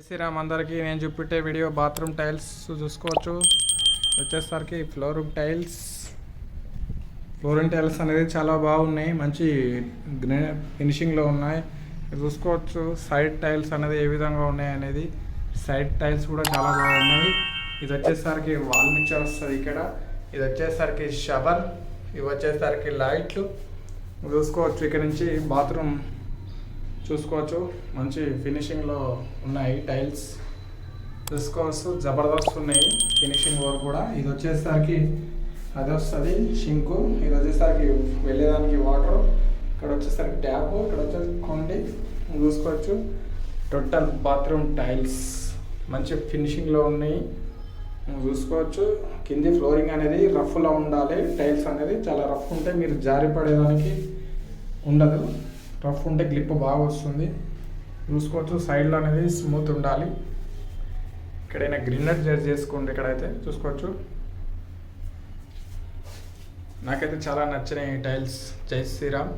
శ్రీరామ్ అందరికీ నేను చూపెట్టే video bathroom tiles చూసుకోవచ్చు. వచ్చేసరికి ఫ్లోరింగ్ టైల్స్ అనేది చాలా బాగున్నాయి, మంచి ఫినిషింగ్లో ఉన్నాయి. చూసుకోవచ్చు సైడ్ టైల్స్ అనేది ఏ విధంగా ఉన్నాయి అనేది. సైడ్ టైల్స్ కూడా చాలా బాగున్నాయి. ఇది వచ్చేసరికి వాల్ మిక్చర్ వస్తుంది ఇక్కడ. ఇది వచ్చేసరికి షవర్, ఇవి వచ్చేసరికి లైట్లు చూసుకోవచ్చు. ఇక్కడ నుంచి బాత్రూమ్ చూసుకోవచ్చు, మంచి ఫినిషింగ్లో ఉన్నాయి టైల్స్ చూసుకోవచ్చు. జబర్దస్త్ ఉన్నాయి ఫినిషింగ్ వర్క్ కూడా. ఇది వచ్చేసరికి అది వస్తుంది షింకు, ఇది వచ్చేసరికి వెళ్ళేదానికి వాటర్, ఇక్కడ వచ్చేసరికి ట్యాప్, ఇక్కడ వచ్చేసరికి కొండి చూసుకోవచ్చు. టోటల్ బాత్రూమ్ టైల్స్ మంచి ఫినిషింగ్లో ఉన్నాయి చూసుకోవచ్చు. కింది ఫ్లోరింగ్ అనేది రఫ్లో ఉండాలి. టైల్స్ అనేది చాలా రఫ్ ఉంటే మీరు జారి పడేదానికి ఉండదు, రఫ్ ఉంటే గ్లిప్ బాగా వస్తుంది చూసుకోవచ్చు. సైడ్లో అనేది స్మూత్ ఉండాలి. ఇక్కడైనా గ్రిన్నర్ చేసుకోండి. ఇక్కడైతే చూసుకోవచ్చు, నాకైతే చాలా నచ్చినాయి టైల్స్. జై శ్రీరామ్.